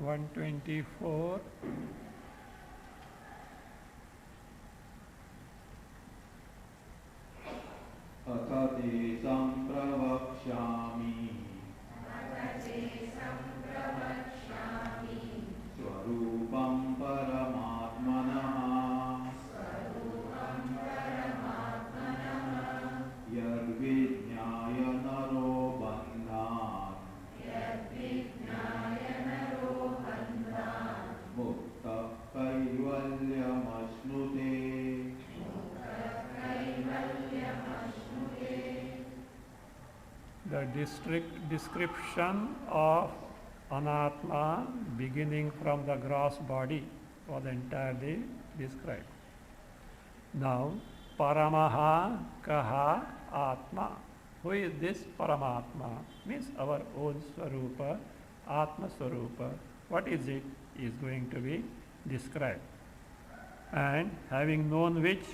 124. अथ ते संप्रवक्ष्यामि स्वरूपं परमात्मनः यद्विज्ञाय नरो बन्धात् मुक्तः कैवल्यमश्नुते. The description of Anatma beginning from the gross body was entirely described. Now, Paramaha Kaha Atma. Who is this Paramatma? Means our own Swarupa, Atma Swarupa. What is it is going to be described. And having known which,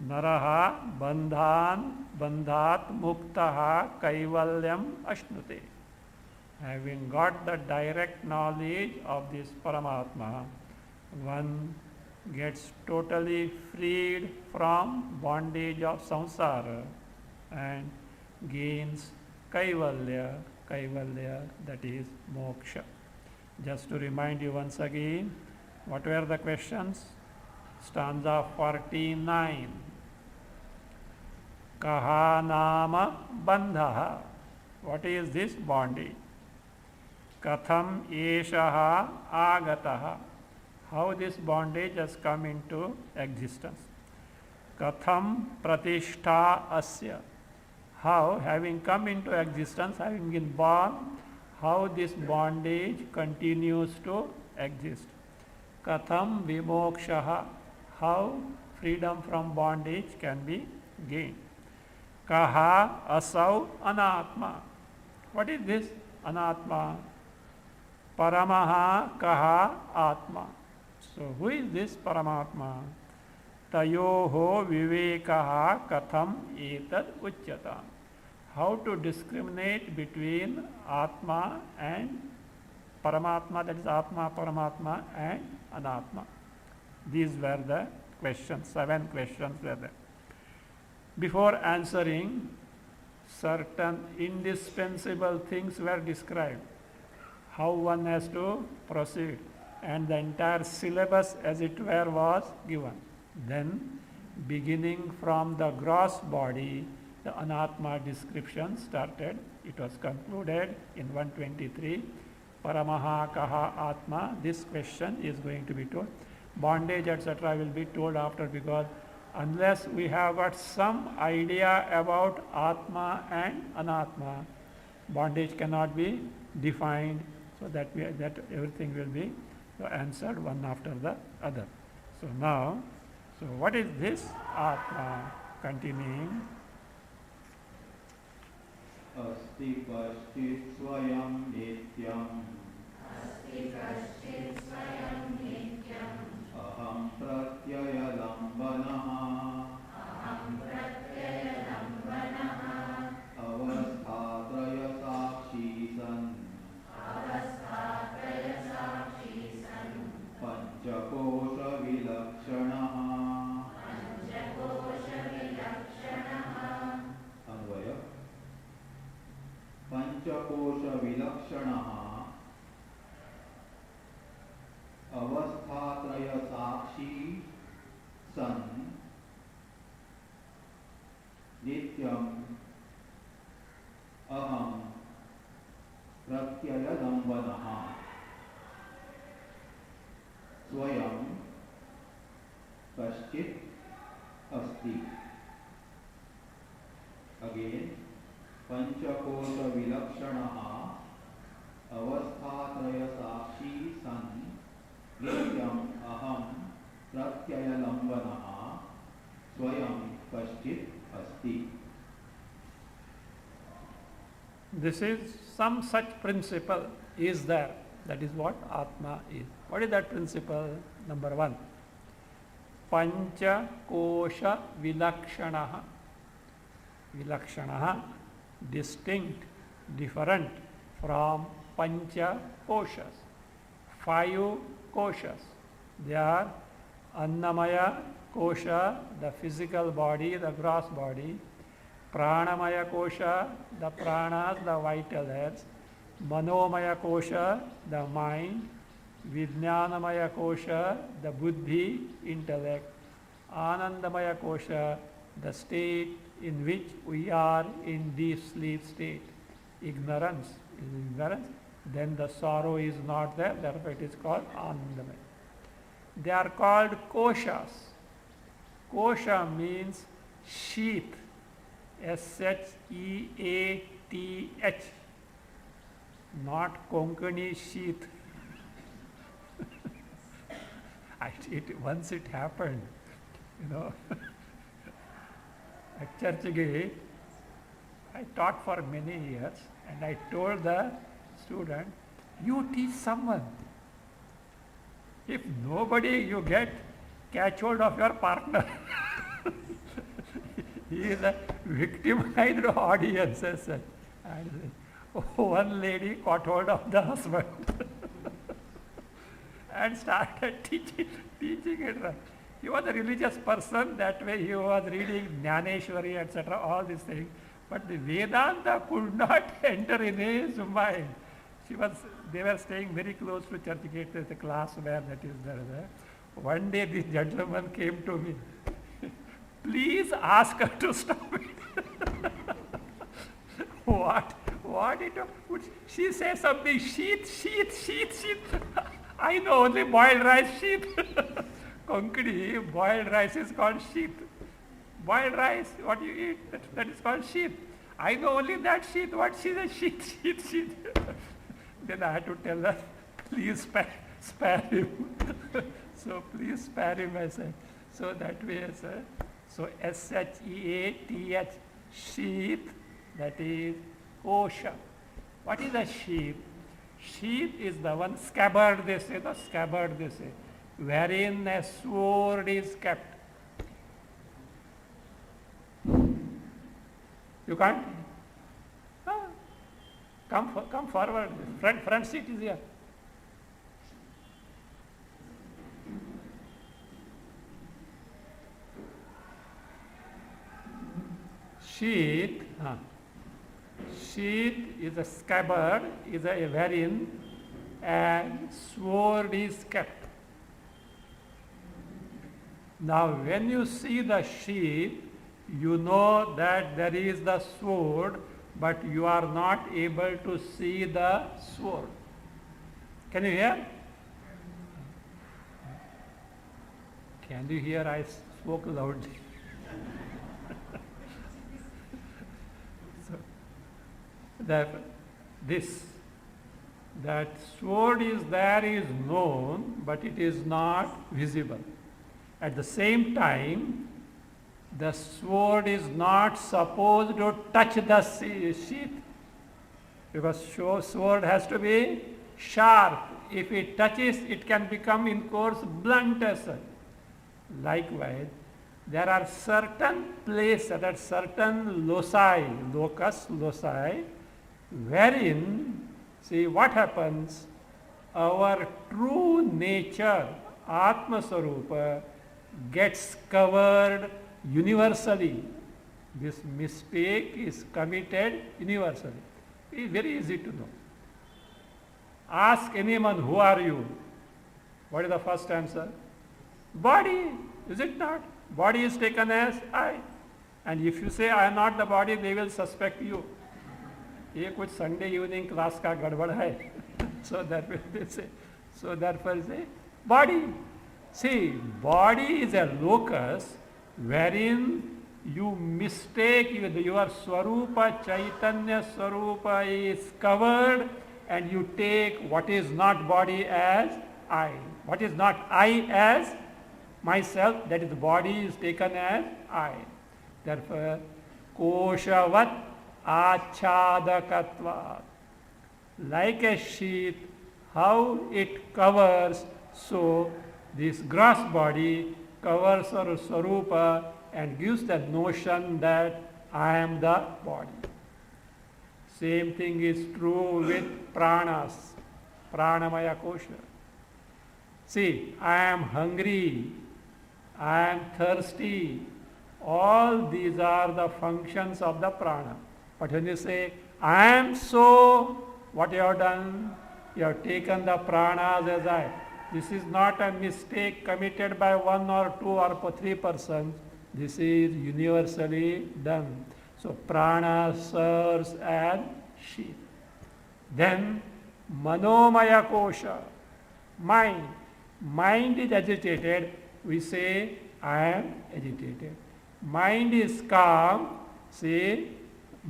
Naraha bandhat muktaha kaivalyam ashnute. Having got the direct knowledge of this Paramatma, one gets totally freed from bondage of samsara and gains kaivalya, that is moksha. Just to remind you once again, what were the questions? Stanza 49. Kaha nama bandhaha. What is this bondage? Katham eshaha agataha. How this bondage has come into existence. Katham pratishtha asya. How, having come into existence, having been born, how this bondage continues to exist. Katham vimokshaha. How freedom from bondage can be gained. Kaha asau anatma. What is this anatma? Paramaha kaha atma. So who is this Paramatma? Tayoho vivekaha katham etad uchyatam. How to discriminate between Atma and Paramatma, that is Atma, Paramatma and Anatma. These were the questions, 7 questions were there. Before answering, certain indispensable things were described. How one has to proceed, and the entire syllabus as it were was given. Then, beginning from the gross body, the Anatma description started. It was concluded in 123. Paramaha kaha atma. This question is going to be told. Bondage, etc. will be told after, because unless we have got some idea about Atma and Anatma, bondage cannot be defined, so that everything will be answered one after the other. So now, so what is this Atma? Continuing. अस्ति कश्चित् स्वयं नित्यम् अहं प्रत्ययलम्बनः अवस्थात्रयसाक्षी सन् पञ्चकोशविलक्षणः. अन्वय. पंचकोशविलक्षणः अवस्थात्रयसाक्षी सन् नित्यम् अहं प्रत्ययलम्बनः स्वयं कश्चित् अस्ति. अगेन. पंचकोश विलक्षणः अवस्थात्रयसाक्षी सन् नित्यम् अहं प्रत्ययलम्बनः स्वयं कश्चित् अस्ति. This is some such principle is there. That is what Atma is. What is that principle? Number 1. Pancha kosha vilakshanaha. Vilakshanaha, distinct, different from pancha koshas, 5 koshas. They are Annamaya kosha, the physical body, the gross body, Pranamaya kosha, the pranas, the vital heads, Manomaya kosha, the mind, Vijnanamaya kosha, the buddhi, intellect, Anandamaya kosha, the state in which we are in deep sleep state. Ignorance is ignorance, then the sorrow is not there, therefore it is called Anandamaya. They are called koshas. Kosha means sheath, Sheath, not Konkani sheath. Once it happened, at Church Gate, I taught for many years and I told the student, you teach someone. If nobody you get, catch hold of your partner. He is a victimized audience. And one lady caught hold of the husband and started teaching it. He was a religious person, that way he was reading Jnaneshwari, etc., all these things. But the Vedanta could not enter in his mind. They were staying very close to Church Gate, there's a class where that is there. One day this gentleman came to me. Please ask her to stop it. What it was? She says something, sheath. I know only boiled rice sheath. Konkani, boiled rice is called sheath. Boiled rice, what you eat, that is called sheath. I know only that sheath. What she says, sheath. Then I had to tell her, please spare him. So please spare him, I said. So that way, sir. So Sheath, sheath, that is kosha. What is a sheath? Sheath is the one, scabbard they say, wherein a sword is kept. You can't? Come forward. Front seat is here. Sheath is a scabbard, is a wherein a sword is kept. Now when you see the sheath, you know that there is the sword, but you are not able to see the sword. Can you hear? Can you hear? I spoke loudly. So, that sword is there is known, but it is not visible. At the same time, the sword is not supposed to touch the sheath, because sword has to be sharp. If it touches, it can become in course blunt as such. Likewise, there are certain places, that certain locus loci, wherein, see what happens, our true nature, Atma Sarupa, gets covered universally. This mistake is committed universally. It is very easy to know. Ask anyone, who are you? What is the first answer? Body, is it not? Body is taken as I. And if you say I am not the body, they will suspect you. ये कुछ Sunday evening class का गड़बड़ है. So that will they say. So therefore say body. See, body is a locus wherein you mistake your Swarupa, Chaitanya Swarupa is covered, and you take what is not body as I. What is not I as myself, that is the body is taken as I. Therefore, koshavat achadakatva. Like a sheath, how it covers, so this gross body covers our Swarupa and gives the notion that I am the body. Same thing is true with pranas, pranamaya kosha. See, I am hungry, I am thirsty. All these are the functions of the prana. But when you say, I am so, what you have done? You have taken the pranas as I. This is not a mistake committed by one or two or three persons. This is universally done. So prana serves as sheath. Then manomaya kosha, mind. Mind is agitated, we say I am agitated. Mind is calm, say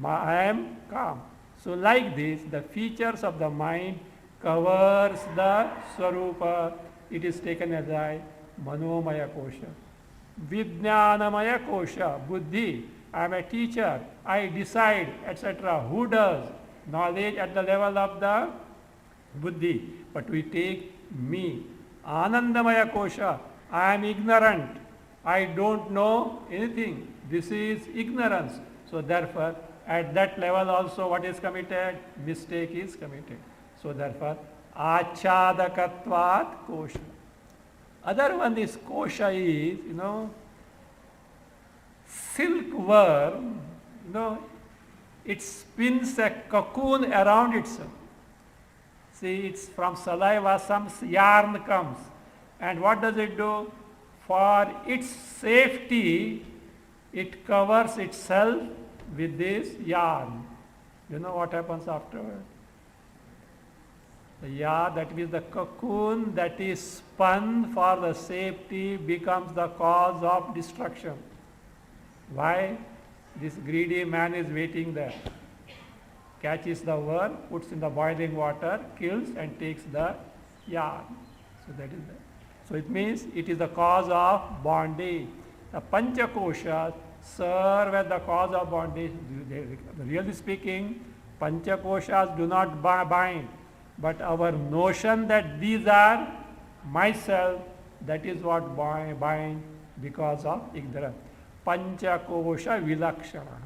I am calm. So like this, the features of the mind covers the swarupa. It is taken as I, manomaya kosha. Vijnanamaya kosha, buddhi. I am a teacher, I decide, etc. Who does? Knowledge at the level of the buddhi. But we take me. Anandamaya kosha, I am ignorant, I don't know anything. This is ignorance. So therefore, at that level also what is committed? Mistake is committed. So therefore, achadakatvat kosha. Other one is kosha is, silkworm, it spins a cocoon around itself. See, it's from saliva, some yarn comes. And what does it do? For its safety, it covers itself with this yarn. You know what happens afterward? The yarn, that means the cocoon that is spun for the safety, becomes the cause of destruction. Why? This greedy man is waiting there. Catches the worm, puts in the boiling water, kills and takes the yarn. So that is that. So it means it is the cause of bondage. The panchakoshas serve as the cause of bondage. Really speaking, panchakoshas do not bind, but our notion that these are myself, that is what bind because of ignorance. Panchakosha vilakshana.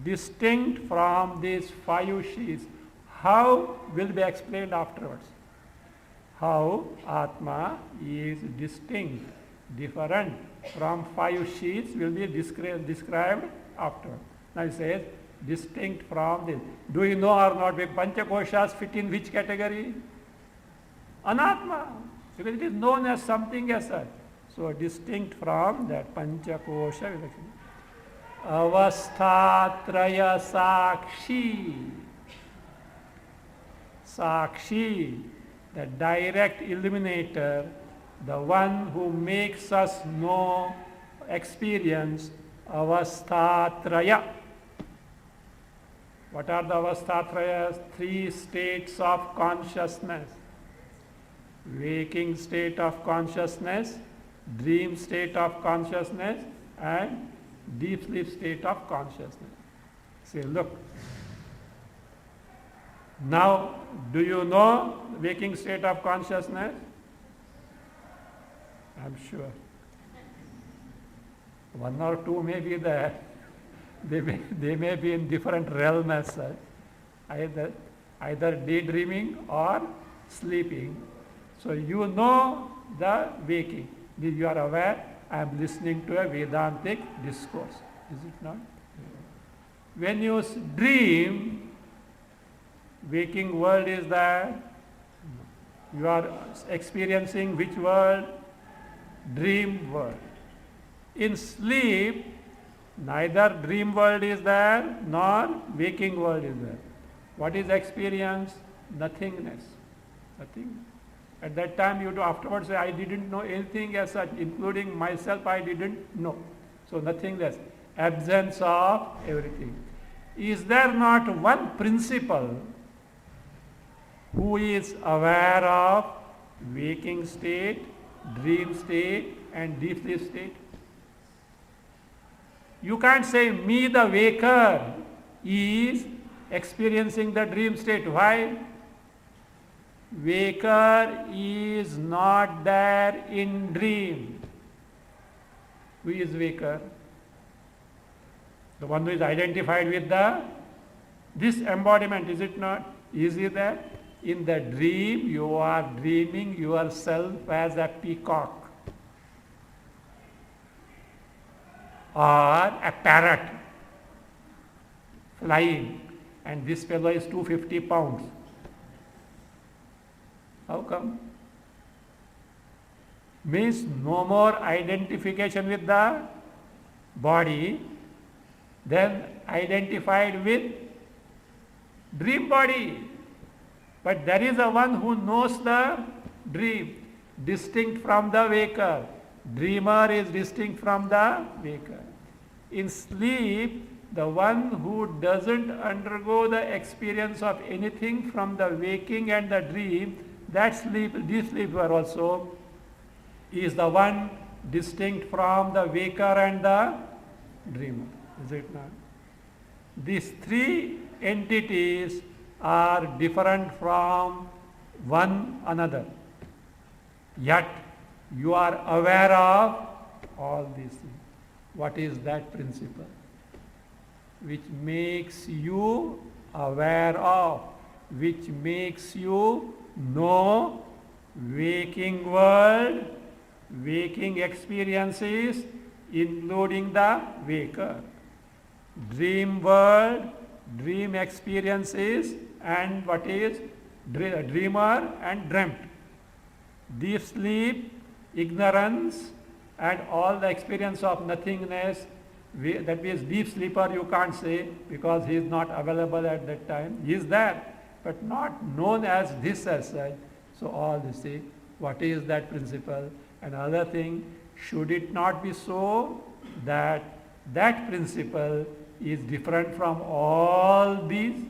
Distinct from these five sheaths. How will be explained afterwards. How Atma is distinct, different from five sheaths will be described afterwards. Now it says, distinct from this. Do you know or not, Panchakoshas fit in which category? Anatma, because it is known as something as such. So distinct from that Panchakosha vilakshana. Avasthatraya sakshi. Sakshi, the direct illuminator, the one who makes us know, experience avasthatraya. What are the avasthatrayas? 3 states of consciousness. Waking state of consciousness, dream state of consciousness, and deep sleep state of consciousness. Say, look. Now, do you know waking state of consciousness? I'm sure. One or two may be there. They may be in different realms as such. Either daydreaming or sleeping. So you know the waking. You are aware, I am listening to a Vedantic discourse. Is it not? When you dream, waking world is there. You are experiencing which world? Dream world. In sleep, neither dream world is there nor waking world is there. What is experience? Nothingness. Nothing. At that time you do afterwards say, I didn't know anything as such, including myself I didn't know. So nothingness. Absence of everything. Is there not one principle who is aware of waking state, dream state and deep sleep state? You can't say me the waker is experiencing the dream state. Why? Waker is not there in dream. Who is waker? The one who is identified with the This embodiment, is it not? Is it that in the dream you are dreaming yourself as a peacock or a parrot flying, and this fellow is 250 pounds? How come? Means no more identification with the body, then identified with dream body. But there is a one who knows the dream, distinct from the waker. Dreamer is distinct from the waker. In sleep, the one who doesn't undergo the experience of anything from the waking and the dream, that this sleeper also is the one distinct from the waker and the dreamer. Is it not? These three entities are different from one another. Yet you are aware of all these things. What is that principle? Which makes you aware of, which makes you know waking world, waking experiences, including the waker, dream world, dream experiences, and what is dreamer and dreamt, deep sleep, ignorance, and all the experience of nothingness. That means deep sleeper you can't say because he is not available at that time. He is there, but not known as this as such. So all this thing, what is that principle? Another thing, should it not be so that that principle is different from all these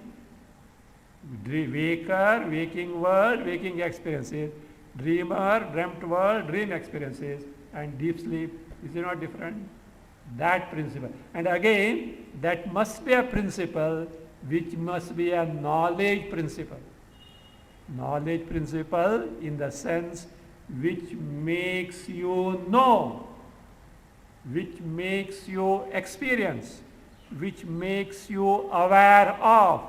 waker, waking world, waking experiences, dreamer, dreamt world, dream experiences, and deep sleep? Is it not different? That principle. And again, that must be a principle which must be a knowledge principle. Knowledge principle in the sense which makes you know, which makes you experience, which makes you aware of.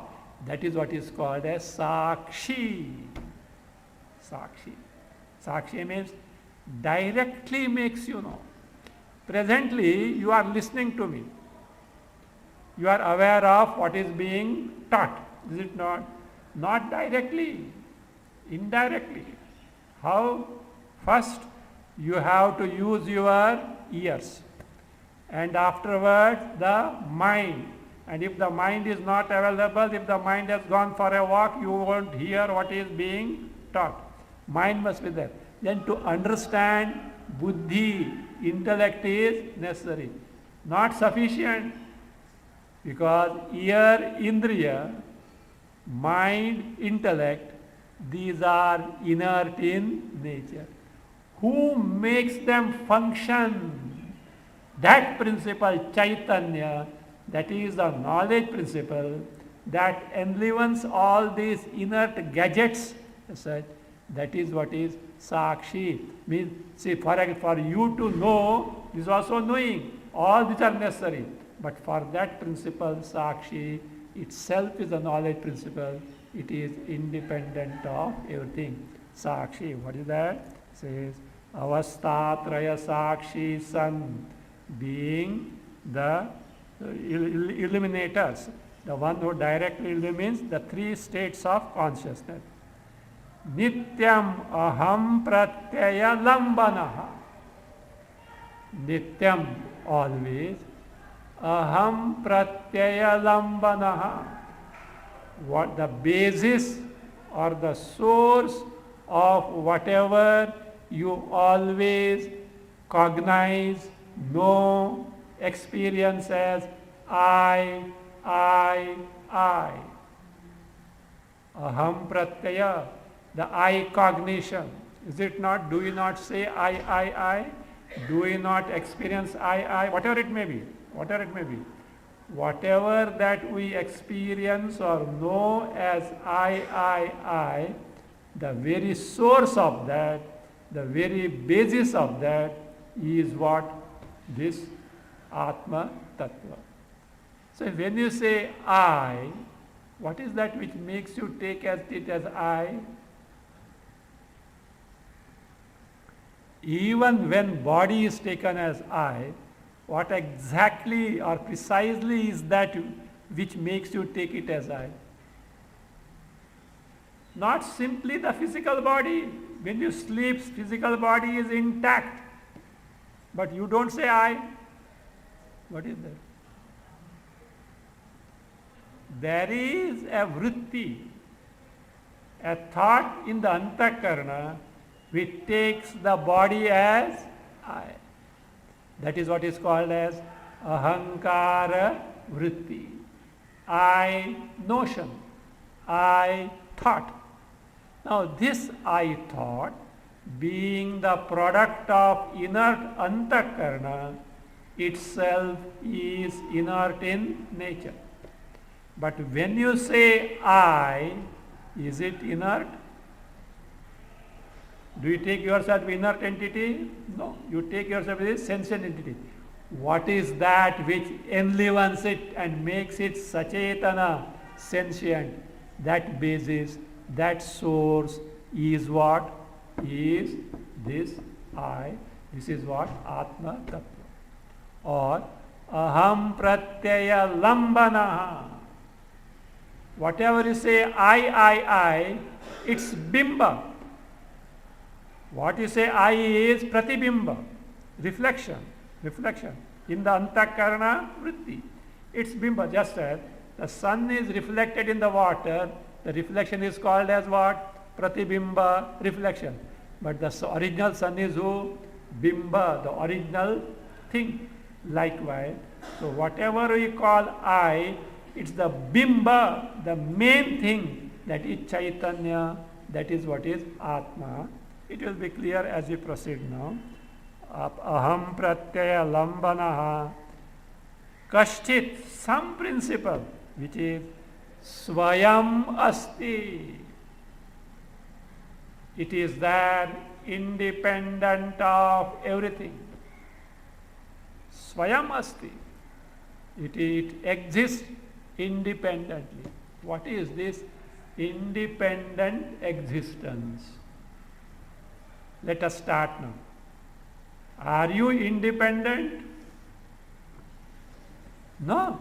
That is what is called as Sakshi. Sakshi. Sakshi means directly makes you know. Presently, you are listening to me. You are aware of what is being taught. Is it not? Not directly, indirectly. How? First, you have to use your ears. And afterwards, the mind. And if the mind is not available, if the mind has gone for a walk, you won't hear what is being taught. Mind must be there. Then to understand, buddhi, intellect is necessary. Not sufficient, because ear, indriya, mind, intellect, these are inert in nature. Who makes them function? That principle, Chaitanya, that is the knowledge principle that enlivens all these inert gadgets, such, that is what is Sakshi. Means, see, for you to know is also knowing. All these are necessary. But for that principle, Sakshi itself is a knowledge principle. It is independent of everything. Sakshi, what is that? Says, Avastatraya Sakshi San, being the illuminators, the one who directly illumines the three states of consciousness. Nityam aham pratyaya lambanaha. Nityam, always. Aham pratyaya lambanaha. What the basis or the source of whatever you always cognize, know, experience as I. Aham pratyaya, the I cognition. Is it not? Do you not say I? Do you not experience I? Whatever it may be. Whatever it may be. Whatever that we experience or know as I, the very source of that, the very basis of that is what? This Atma Tattva. So when you say I, What is that which makes you take it as I? Even when body is taken as I, what exactly or precisely is that which makes you take it as I? Not simply the physical body. When you sleep, physical body is intact. But you don't say I. What is that? There is a vritti, a thought in the antakarana which takes the body as I. That is what is called as ahankara vritti. I notion, I thought. Now this I thought, being the product of inert antakarana, itself is inert in nature. But when you say I, is it inert? Do you take yourself as inert entity? No. You take yourself as a sentient entity. What is that which enlivens it and makes it sachetana, sentient? That basis, that source is what? Is this I. This is what? Atma Tattva. Or aham pratyaya lambanaha. Whatever you say I, it's bimba. What you say I is pratibimba, reflection. In the antakarana vritti. It's bimba, just as the sun is reflected in the water, the reflection is called as what? Pratibimba, reflection. But the original sun is who? Bimba, the original thing. Likewise, so whatever we call I, it's the bimba, the main thing, that is Chaitanya, that is what is Atma. It will be clear as we proceed now. Aham pratyaya lambanaha kashchit, some principle, which is swayam asti. It is there independent of everything. Swayam asti. It exists independently. What is this independent existence? Let us start now. Are you independent? No.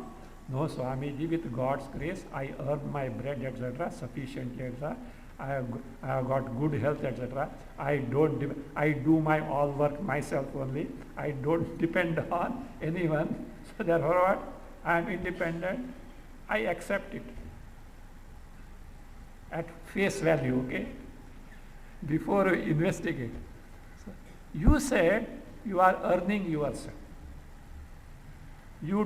No, Swamiji, with God's grace, I earn my bread, etc., sufficiently, etc. I have got good health, etc. I do my all work myself only. I don't depend on anyone. So therefore what? I am independent. I accept it at face value, okay? Before we investigate. So you said you are earning yourself. You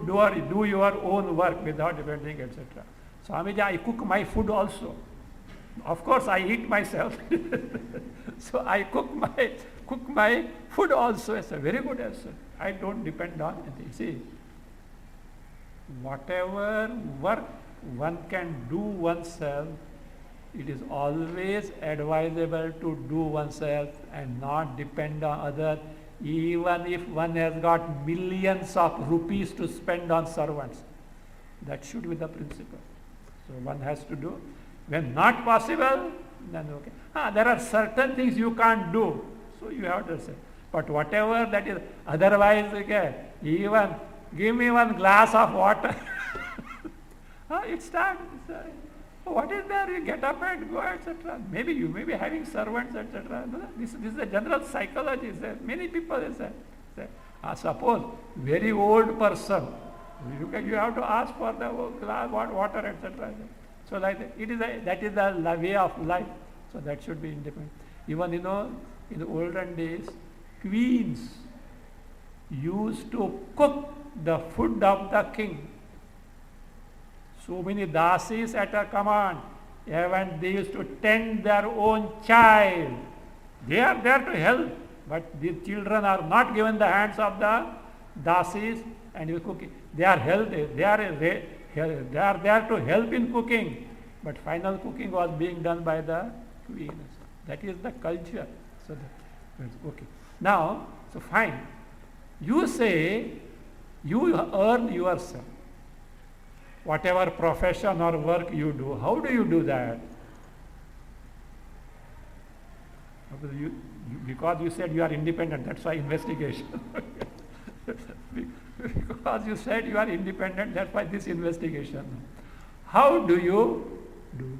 do your own work without depending, etc. Swamiji, I cook my food also. Of course, I eat myself. So I cook my food also. It's a very good answer. I don't depend on anything. See, whatever work one can do oneself, it is always advisable to do oneself and not depend on others, even if one has got millions of rupees to spend on servants. That should be the principle. So one has to do. When not possible, then okay. There are certain things you can't do, so you have to say. But whatever that is, otherwise, okay, even give me one glass of water. It starts. What is there? You get up and go, etc. Maybe you may be having servants, etc. This is the general psychology. Many people say, suppose very old person, you have to ask for the glass water, etc. So like that is the way of life. So that should be independent. Even in the olden days, queens used to cook the food of the king. So many dasis at a command. Even they used to tend their own child. They are there to help, but the children are not given the hands of the dasis and you cooking. They are healthy. They are there to help in cooking, but final cooking was being done by the queen. That is the culture. So okay. Now, so fine. You say you earn yourself. whatever profession or work you do. How do you do that? Because you said you are independent, that's why investigation. Because you said you are independent, that's why this investigation. How do you do?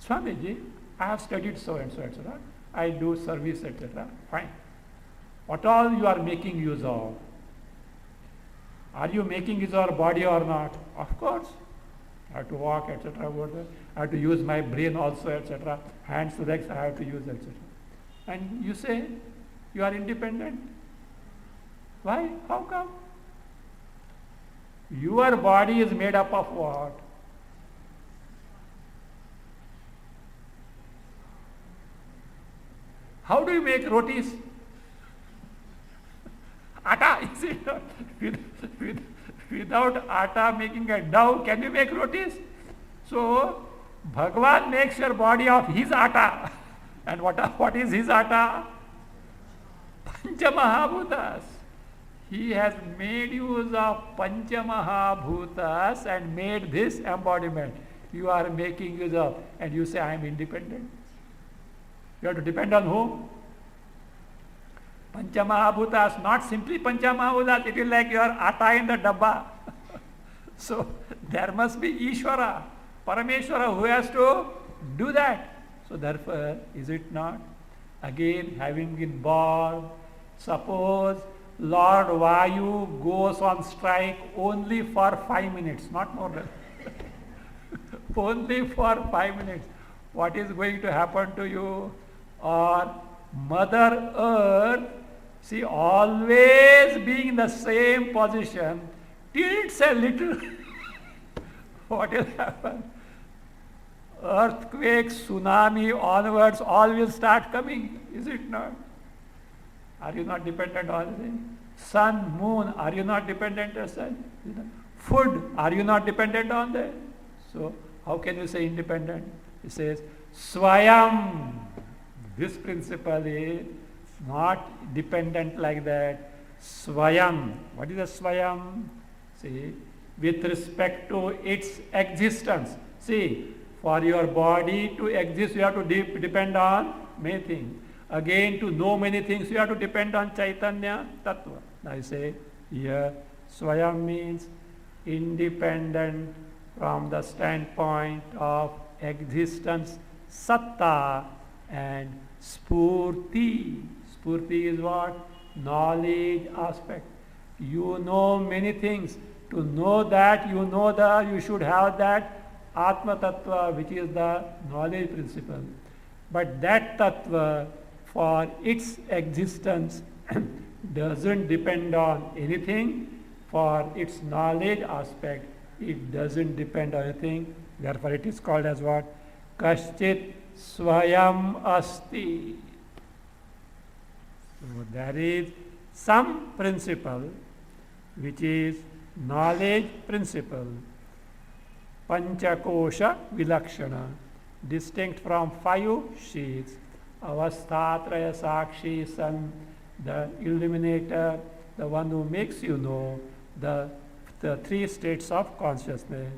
Swamiji, I have studied so and so, etc. I do service, etc. Fine. What all you are making use of? Are you making use of your body or not? Of course. I have to walk, etc. I have to use my brain also, etc. Hands, legs, I have to use, etc. And you say you are independent. Why? How come? Your body is made up of what? How do you make rotis? Atta, is it? Without atta making a dough, can you make rotis? So, Bhagavan makes your body of his atta. And what is his atta? Panchamahabhutas. He has made use of Panchamahabhutas and made this embodiment. You are making use of, and you say, I am independent. You have to depend on whom? Panchamahabhutas, not simply Panchamahabhutas, it is like your atta in the dabba. So, there must be Ishvara, Parameshwara, who has to do that. So, therefore, is it not? Again, having been born, suppose Lord Vayu goes on strike only for 5 minutes, not more than only for 5 minutes. What is going to happen to you? Or Mother Earth, see, always being in the same position, tilts a little. What will happen? Earthquakes, tsunami, onwards, all will start coming, is it not? Are you not dependent on anything? Sun, moon, are you not dependent on sun? Food, are you not dependent on that? So, how can you say independent? It says, Swayam. This principle is not dependent like that. Swayam. What is a Swayam? See, with respect to its existence. See, for your body to exist, you have to depend on many things. Again, to know many things, you have to depend on Chaitanya Tattva. Now you say, here, Swayam means independent from the standpoint of existence, Satta and Spurti. Spurti is what? Knowledge aspect. You know many things. To know that, you should have that Atma Tattva, which is the knowledge principle. But that Tattva, for its existence, doesn't depend on anything. For its knowledge aspect, it doesn't depend on anything. Therefore, it is called as what? Kaschit Swayam Asti. So, there is some principle which is knowledge principle. Panchakosha Vilakshana, distinct from 5 sheets. Avasthatraya Sakshi San, the illuminator, the one who makes you know the 3 states of consciousness,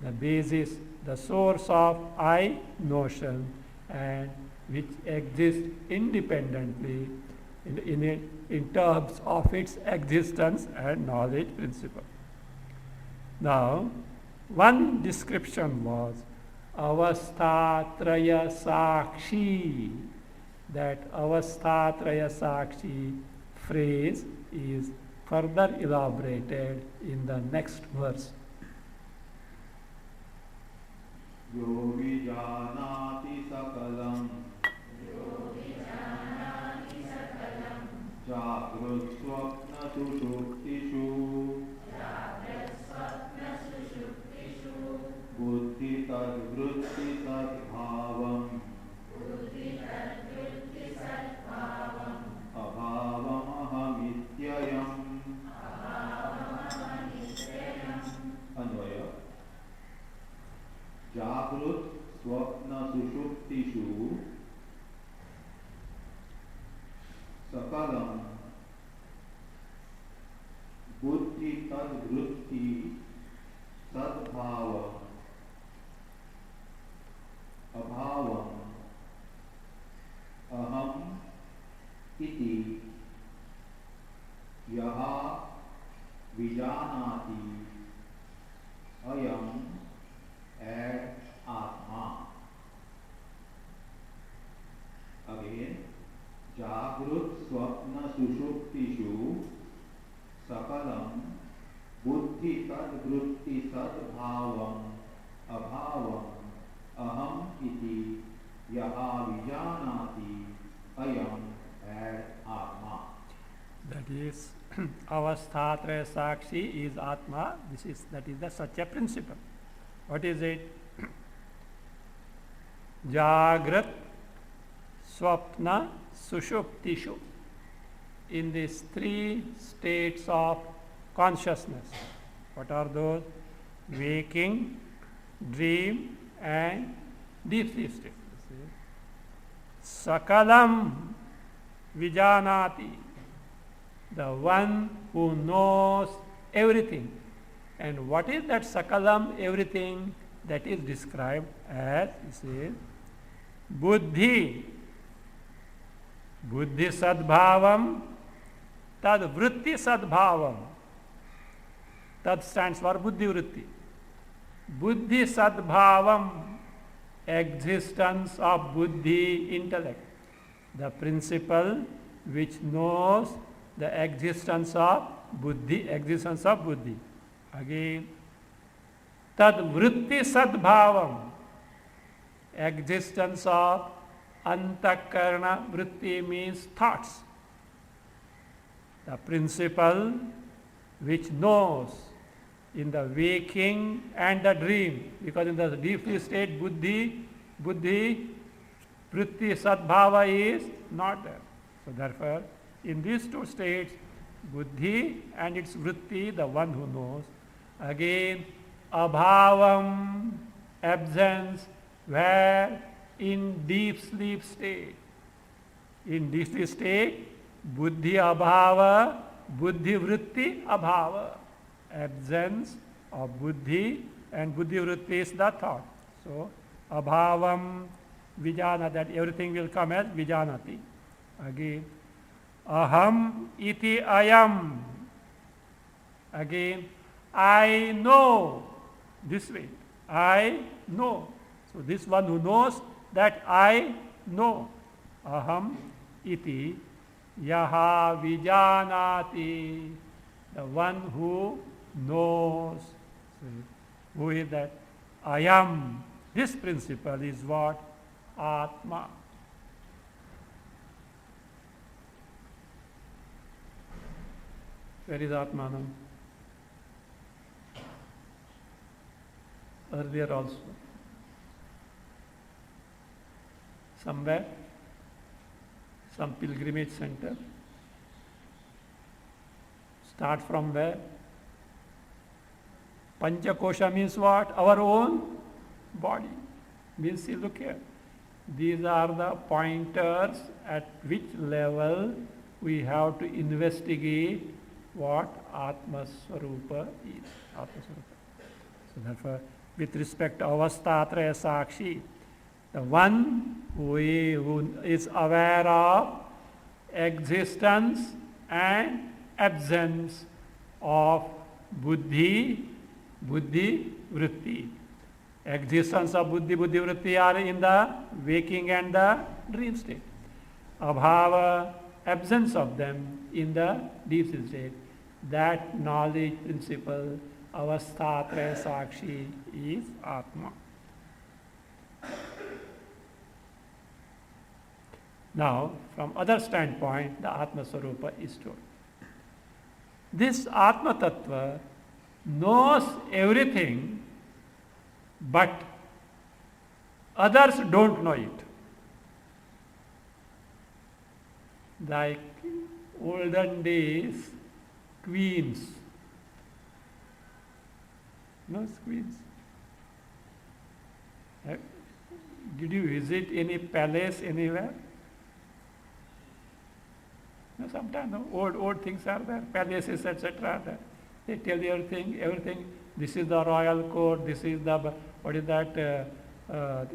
the basis, the source of I notion, and which exists independently in terms of its existence and knowledge principle. Now, one description was Avasthatraya Sakshi. That Avasthatraya Sakshi phrase is further elaborated in the next verse. Yo vijanati sakalam jagrut swapna sushuptishu buddhi tadvrutti tadbhavam abhavam ahamityayam. Anvaya. Jagrut swapna sushuptishu sakalam buddhi tadvrutti tadbhavam इति यः विजानाति अयम् आत्मा. Again, जागृत स्वप्न सुषुप्तिषु सकलं बुद्धि तद्वृत्ति सद्भावम् अभावम् अहम् इति यः विजानाति अयम् आत्मा. That is, avasthatraya sakshi is Atma. That is the Satya principle. What is it? Jagrat, Swapna, Sushuptishu. In these three states of consciousness. What are those? Waking, dream, and deep sleep state. Sakalam Vijanati. The one who knows everything. And what is that Sakalam, everything? That is described as, he says, Buddhi. Buddhi Sadbhavam, Tad Vritti Sadbhavam. Tad stands for Buddhi Vritti. Buddhi Sadbhavam, existence of Buddhi, intellect. The principle which knows the existence of Buddhi, Again, Tad Vritti Sadbhavam, existence of Antakarana. Vritti means thoughts. The principle which knows in the waking and the dream, because in the deep sleep state, Buddhi, Vritti, Sadbhava is not there. So therefore, in these two states, Buddhi and its Vritti, the one who knows. Again, Abhavam, absence, where? In deep sleep state. In deep sleep state, Buddhi Abhava, Buddhi Vritti Abhava. Absence of Buddhi, and Buddhi Vritti is the thought. So, Abhavam, Vijana, that everything will come as Vijanati. Again, Aham iti ayam. Again, I know. This way, I know. So this one who knows that I know. Aham iti yaha vijanati. The one who knows. So who is that? Ayam. This principle is what? Atma. Where is Atmanam? Earlier also. Somewhere, some pilgrimage center. Start from where? Panchakosha means what? Our own body. Means, see, look here. These are the pointers at which level we have to investigate what Atma Swarupa is. Atma Swarupa. So therefore, with respect to Avasthatraya Sakshi, the one who is aware of existence and absence of Buddhi, Vritti. Existence of Buddhi, Vritti are in the waking and the dream state. Abhava, absence of them in the deep sleep state. That knowledge principle, Avasthatraya Sakshi, is Atma. Now, from other standpoint, the Atma Swarupa is told. This Atma Tattva knows everything, but others don't know it. Like olden days, queens. No queens. Did you visit any palace anywhere? No, sometimes no, old things are there, palaces, etc. They tell you everything. This is the royal court. This is the what is that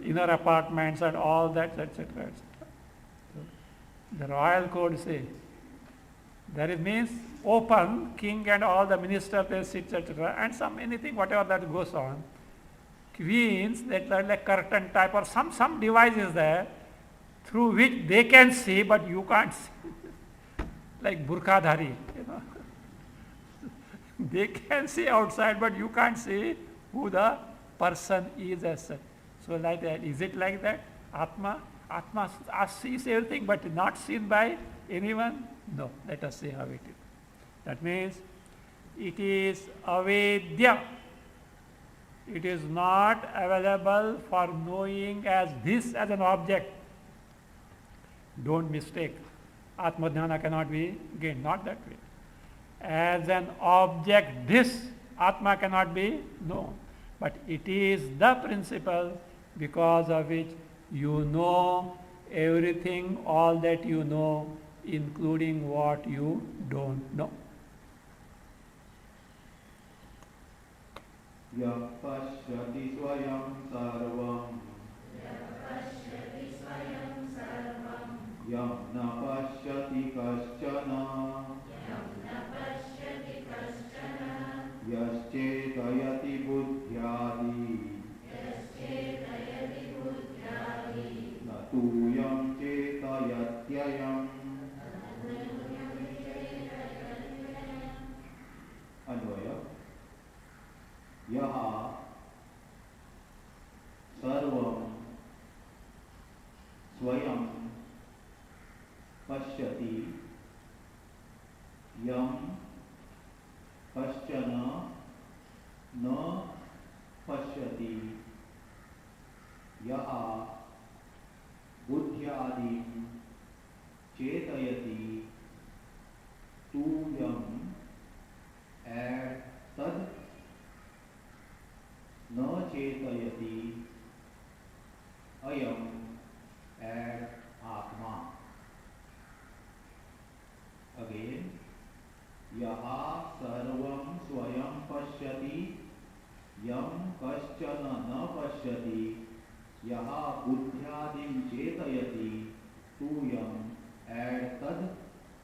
inner apartments and all that, etc. etc. So, The royal code say. There is means open, king and all the ministers they sit, etc. and some anything, whatever that goes on. Queens, that are like curtain type or some device is there through which they can see but you can't see. Like burkhadhari, you know. They can see outside but you can't see who the person is as such. So like that, is it like that? Atma sees everything but not seen by anyone? No, let us see how it is. That means it is avedya. It is not available for knowing as this as an object. Don't mistake. Atmadhyana cannot be gained, not that way. As an object, this Atma cannot be known. But it is the principle because of which you know everything, all that you know, including what you don't know. Yam pashyati swayam sarvam. Yam na pashyati kaschana. Yaschetayati buddhyadi. Natuyam chetayatyayam. Anvaya. Yaha sarvam swayam pashyati yam paschana na pashyati yaha buddhyadim chetayati tu yam add tad na chetayati ayam add atma. Again, yaha sarvam swayam pashyati yam kaschana na pashyati yaha buddhyadim chetayati tu yam add tad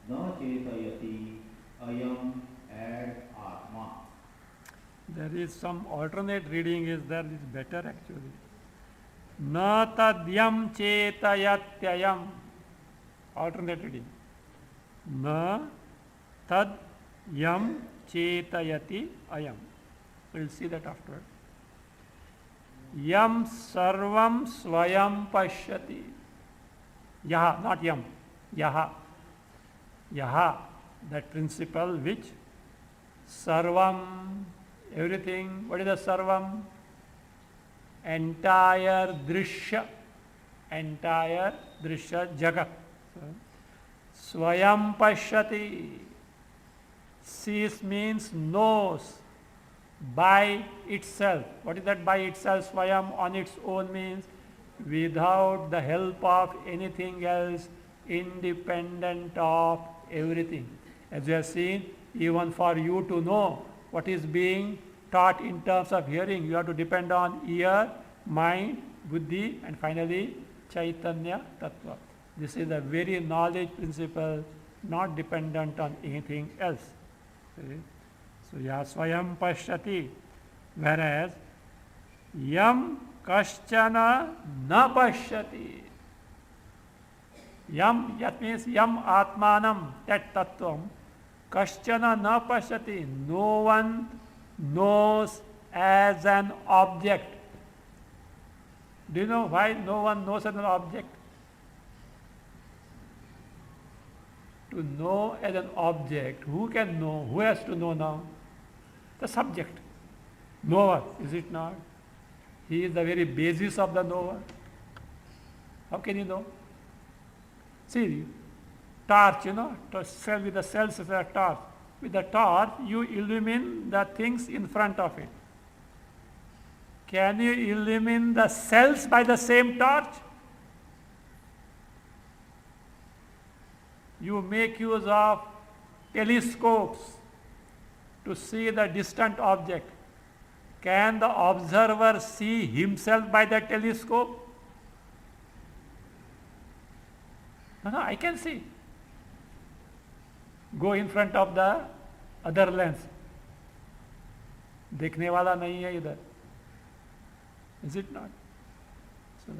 na chetayati ayam add atma. There is some alternate reading is there, is better actually. Na tadyam chetayatyayam. Alternate reading. Na tadyam chetayati ayam. We'll see that afterward. Yam sarvam swayam pashyati. Yaha, not yam. Yaha. Yaha, that principle which sarvam, everything. What is the sarvam? Entire drishya, jagat. Swayam pashyati. Sees means knows by itself. What is that by itself? Swayam on its own means without the help of anything else, independent of everything. As we have seen, even for you to know what is being taught in terms of hearing, you have to depend on ear, mind, buddhi, and finally Chaitanya Tattva. This is a very knowledge principle, not dependent on anything else. See? So, ya swayam pashyati, whereas yam kaschana na pashyati. Yam, that means yam atmanam, that tattvam, kaschana na pashyati, no one knows as an object. Do you know why no one knows as an object? To know as an object, who can know? Who has to know now? The subject. Knower, is it not? He is the very basis of the knower. How can you know? See, torch, to cell with the cells as a torch. With the torch, you illumine the things in front of it. Can you illumine the cells by the same torch? You make use of telescopes to see the distant object. Can the observer see himself by the telescope? No, I can see. Go in front of the other lens. देखने वाला नहीं है इधर. Is it not? So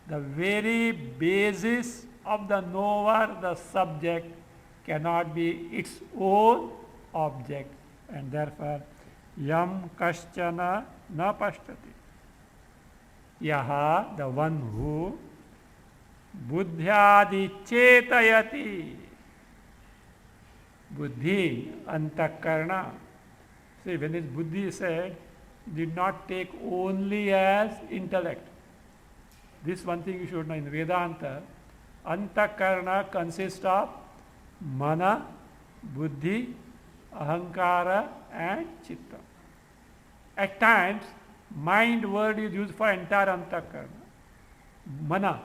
the very basis of the knower, the subject, cannot be its own object, and therefore yam kaschana na pashtati. Yaha, the one who buddhyadi chetayati. Buddhi, antakarna. See, when this buddhi said, did not take only as intellect. This one thing you should know in Vedanta, antakarna consists of mana, buddhi, ahankara and chitta. At times, mind word is used for entire antakarna. Mana,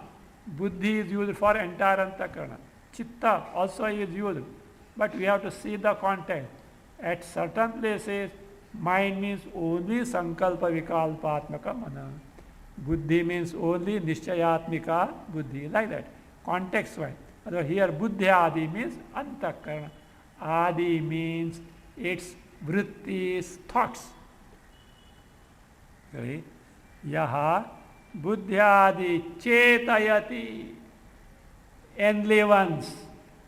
buddhi is used for entire antakarna. Chitta also is used, but we have to see the content. At certain places, mind means only sankalpa vikalpatmaka mana. Buddhi means only nishchayatmika buddhi, like that, context wise. Although here buddhi adi means antakarna. Adi means its vrittis, thoughts. Okay? Yaha buddhyadi chetayati, enlivens,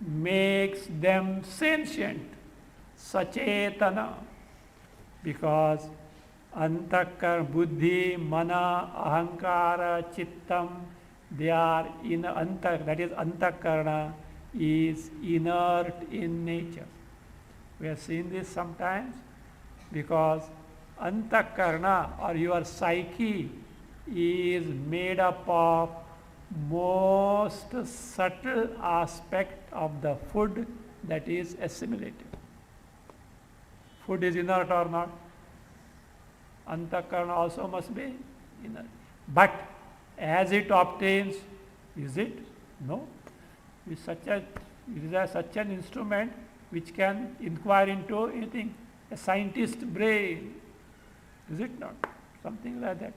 makes them sentient, sachetana, because antakar, buddhi, mana, ahankara, chittam, they are in antak, that is antakarna is inert in nature. We have seen this sometimes because antakarna or your psyche is made up of most subtle aspect of the food that is assimilated. Food is inert or not? Antakarna also must be inert. But as it obtains, is it? No. It is such an instrument which can inquire into anything. A scientist's brain. Is it not? Something like that.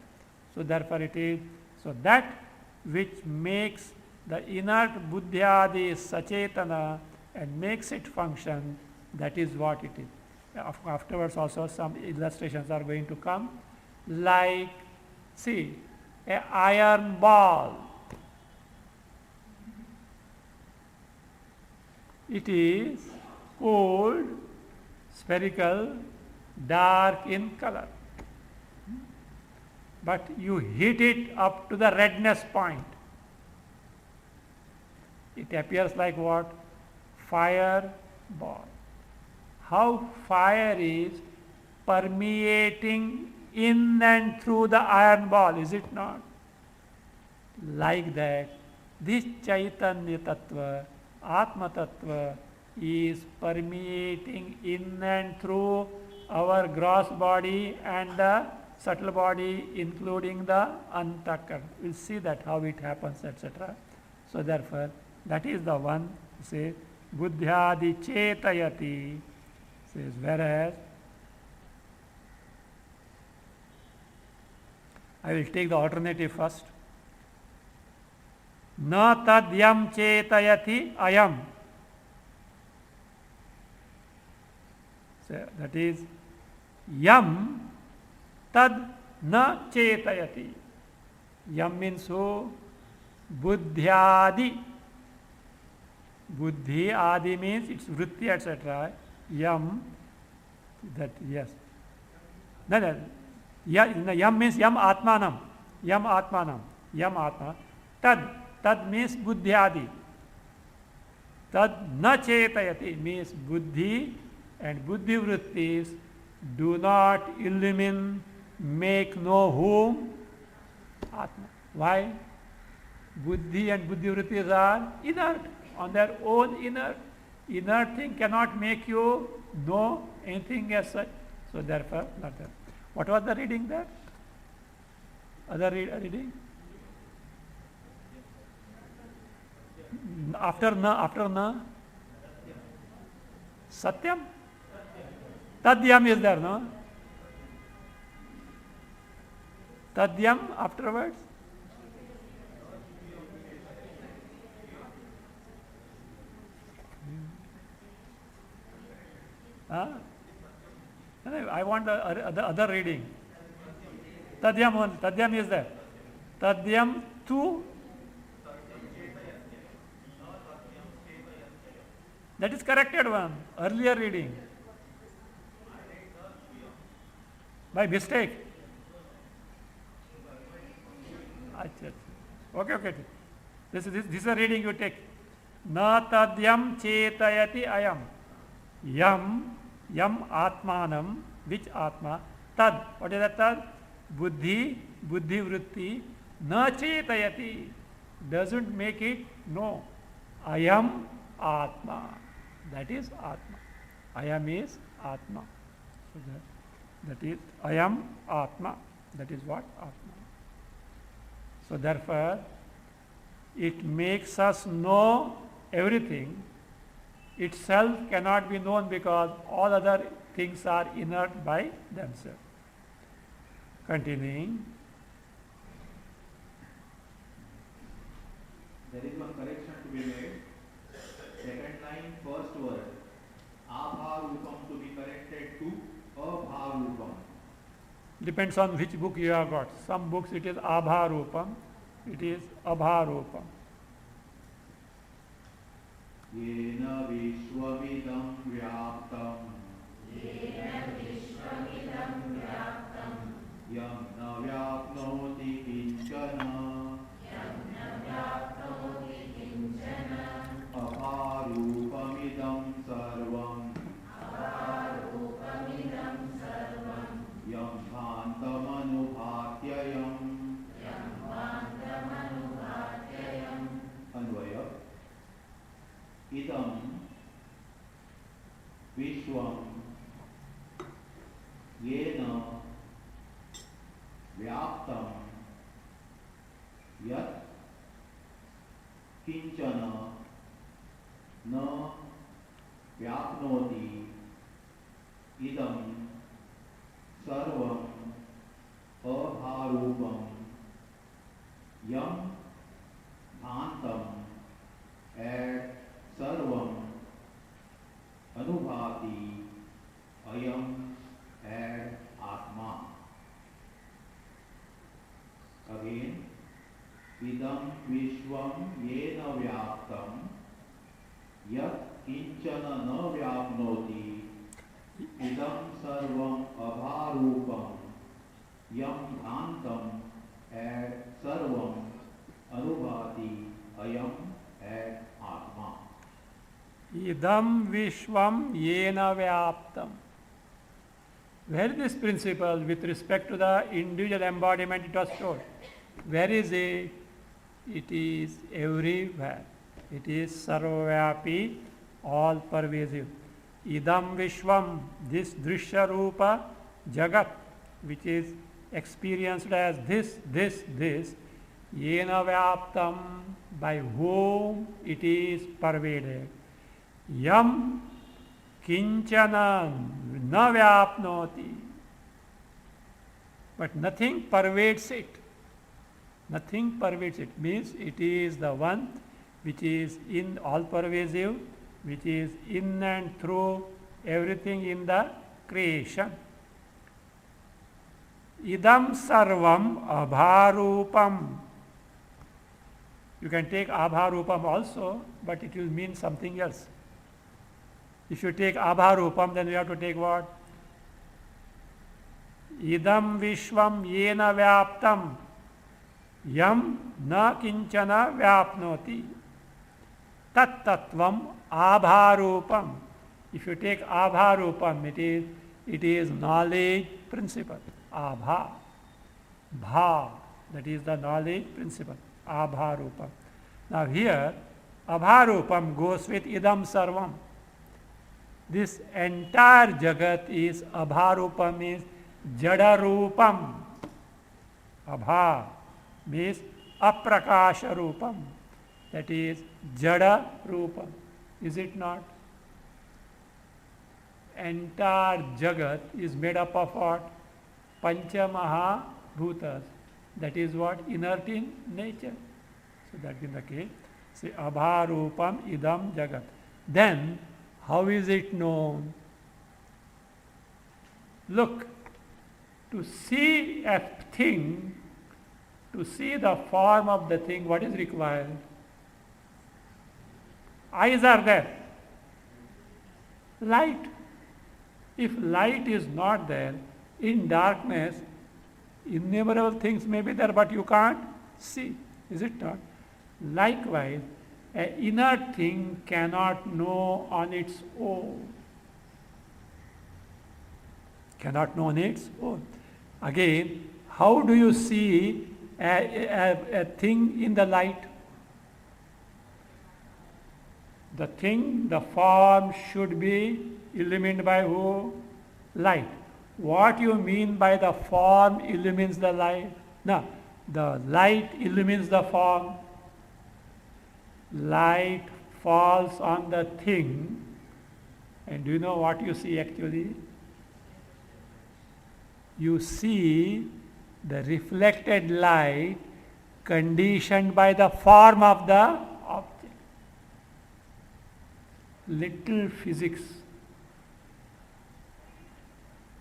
So therefore it is. So that which makes the inert buddhyadi sachetana and makes it function, that is what it is. Afterwards also some illustrations are going to come, like, see, an iron ball. It is cold, spherical, dark in color. But you heat it up to the redness point. It appears like what? Fireball. How fire is permeating in and through the iron ball, is it not? Like that, this Chaitanya Tattva, Atma Tattva, is permeating in and through our gross body and the subtle body, including the antakarna. We'll see that how it happens, etc. So therefore, that is the one, say, buddhyadi chetayati, says, whereas, I will take the alternative first. Na tad yam chetayati ayam. So that is, yam tad na chetayati. Yam means who? Buddhyadi. Buddhi adi means its vritti, etc. Yam, that, yes. No, yam means yam atmanam. Yam atmanam. Yam atma. Tad means buddhyadi. Tad na chetayati means buddhi and buddhi vrittis do not illumine, make know whom? Atma. Why? Buddhi and buddhi vrittis are inert, on their own inert. Inert thing cannot make you know anything as such. So therefore, not that. What was the reading there? Other reading? After na? Satyam? Tadyam is there, no? Tadyam afterwards? Huh? I want the other reading. Tadyam only. Tadyam is there. Tadyam tu. That is corrected one. Earlier reading. By mistake. Achha. Okay, okay. This is a reading you take. Na tadyam chetayati ayam. Yam atmanam. Which atma? Tad. What is that tad? Buddhi vritti. Na chetayati. Doesn't make it. No. Ayam atma. That is atma. Ayam is atma. So that is ayam atma. That is what atma. So therefore, it makes us know everything. Itself cannot be known because all other things are inert by themselves. Continuing. There is one correction to be made. Second line, first word. Abharupam to be corrected to abharupam. Depends on which book you have got. Some books it is abharupam, it is abharupam. Yena vishwamidam vyaptam yam na vyapnoti kinchana abharupamidam sarvam yam bhantamanubhatyayam. Anvaya. Idam vishwam yena vyaptam yat kinchana na vyapnoti idam sarvam abharupam yam bhantam at sarvam anubhati ayam ad atma. Again, idam vishwam yena vyaptam yat kinchana na vyapnoti idam sarvam abharupam yam bhantam ad sarvam anubhati ayam ad atma. Idam vishwam yena vyaptam. Where is this principle with respect to the individual embodiment it was told? Where is it? It is everywhere. It is sarvavyapi, all pervasive. Idam vishwam, this drishya rupa jagat, which is experienced as this, yena vyaptam, by whom it is pervaded. Yam kinchana na vyapnoti. But nothing pervades it. Nothing pervades it. Means it is the one which is in all pervasive, which is in and through everything in the creation. Idam sarvam abharupam. You can take abharupam also, but it will mean something else. If you take abharupam, then you have to take what? Idam vishwam yena vyaptam yam na kinchana vyapnoti tat tattvam abharupam. If you take abharupam, it is knowledge principle. Abha. Bha. That is the knowledge principle. Abharupam. Now here, abharupam goes with idam sarvam. This entire jagat is abharupam, means jadarupam. Abha means aprakasha rupam. That is jada rupam. Is it not? Entire jagat is made up of what? Pancha maha bhutas. That is what? Inert in nature. So that is the case. Say abharupam idam jagat. Then how is it known? Look, to see a thing, to see the form of the thing, what is required? Eyes are there. Light. If light is not there, in darkness, innumerable things may be there, but you can't see. Is it not? Likewise, an inert thing cannot know on its own. Cannot know on its own. Again, how do you see a thing in the light? The thing, the form should be illumined by who? Light. What you mean by the form illumines the light? No, the light illumines the form. Light falls on the thing, and do you know what you see actually? You see the reflected light conditioned by the form of the object. Little physics.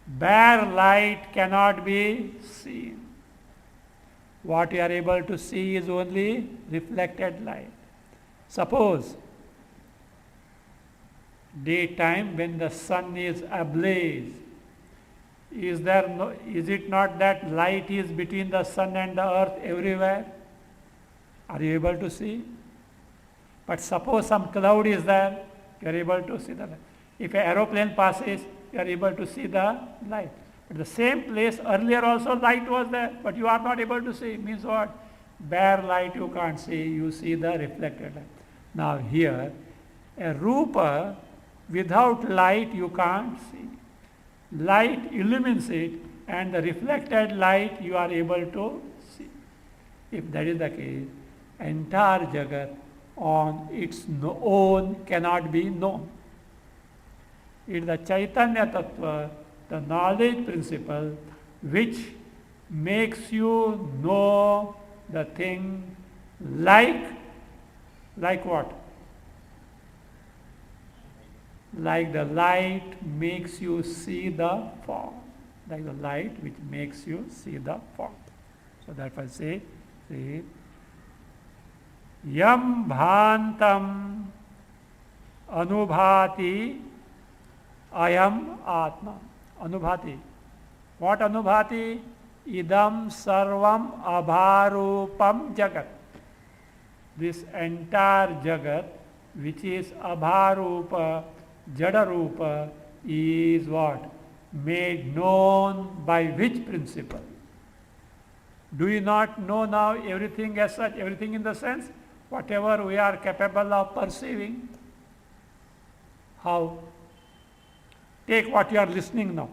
Bare light cannot be seen. What you are able to see is only reflected light. Suppose daytime when the sun is ablaze, is it not that light is between the sun and the earth everywhere? Are you able to see? But suppose some cloud is there, you are able to see the light. If an aeroplane passes, you are able to see the light. At the same place earlier also light was there, but you are not able to see. Means what? Bare light you can't see, you see the reflected light. Now here, a rupa without light you can't see. Light illumines it, and the reflected light you are able to see. If that is the case, entire Jagat on its own cannot be known. It is the Chaitanya Tattva, the knowledge principle, which makes you know the thing like what? Like the light makes you see the form. Like the light which makes you see the form. So therefore I say, Yam bhantam anubhati ayam atma. Anubhati. What anubhati? Idam sarvam abharupam jagat. This entire jagat, which is abharupa, jadarupa, is what? Made known by which principle? Do you not know now everything as such, everything in the sense? Whatever we are capable of perceiving. How? Take what you are listening now.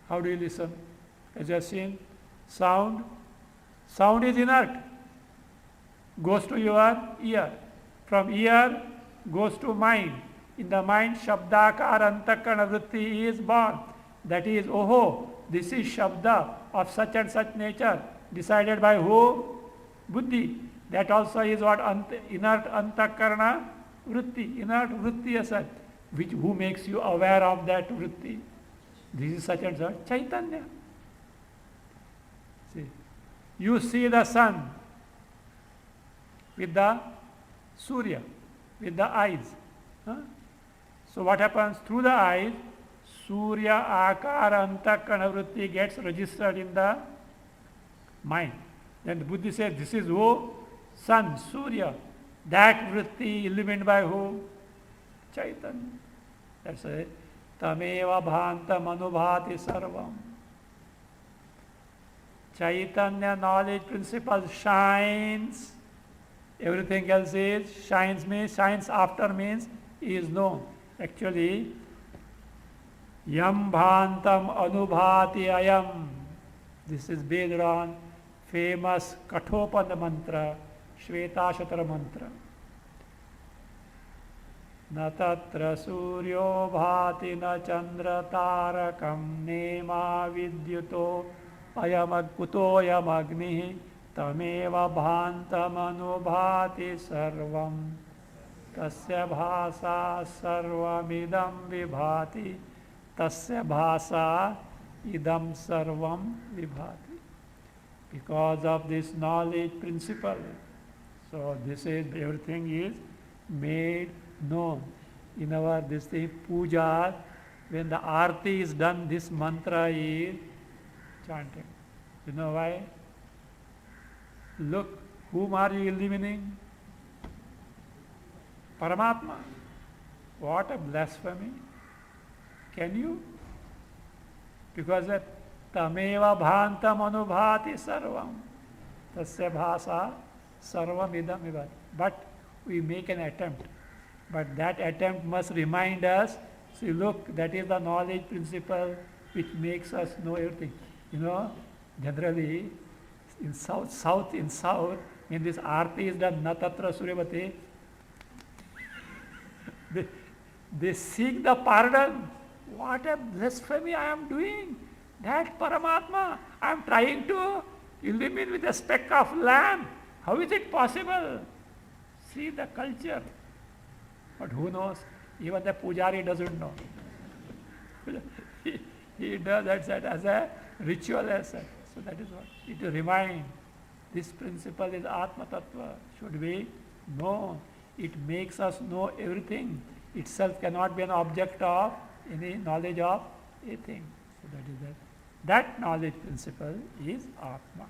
How do you listen? As you have seen, sound. Sound is inert. Goes to your ear. From ear goes to mind. In the mind, Shabdakar Antakarana Vritti is born. That is, oho, this is Shabda of such and such nature. Decided by who? Buddhi. That also is what? Inert Antakarana Vritti. Inert Vritti asat. Who makes you aware of that Vritti? This is such and such Chaitanya. See. You see the sun with the Surya, with the eyes. Huh? So what happens? Through the eyes, Surya Akara Antakarana Vritti gets registered in the mind. Then the Buddhi says, this is who? Sun, Surya. That Vritti illumined by who? Chaitanya. That's it. Tameva bhantam anubhati sarvam. Chaitanya knowledge principle shines. Everything else is shines means shines after means is known. Actually, yam bhantam anubhati ayam. This is based on famous Kathopada mantra, Shvetashatra mantra. Na tatra suryo bhati na chandra tarakam nema vidyuto ayam kuto ayam agni tameva bhantam anubhati sarvam. tasya bhasa sarvamidam vibhati, tasya bhasa idam sarvam vibhati. Because of this knowledge principle. So this is, everything is made known. In our this thing, puja, when the arti is done, this mantra is chanting. You know why? Look, whom are you illuminating? Paramatma. What a blasphemy. Can you? Because that tameva bhantam anubhati sarvam. Tasya bhasa sarvam idam vibhati. But we make an attempt. But that attempt must remind us, see, look, that is the knowledge principle which makes us know everything. You know, generally, in south, when this arti is done, natatra suryavati, they seek the pardon. What a blasphemy I am doing. That Paramatma, I am trying to illumine with a speck of lamp. How is it possible? See the culture. But who knows? Even the pujari doesn't know. he does that as a ritual asset. So that is what. It will remind. This principle is Atma Tattva. Should be known. It makes us know everything. Itself cannot be an object of any knowledge of a thing. So that is that. That knowledge principle is Atma.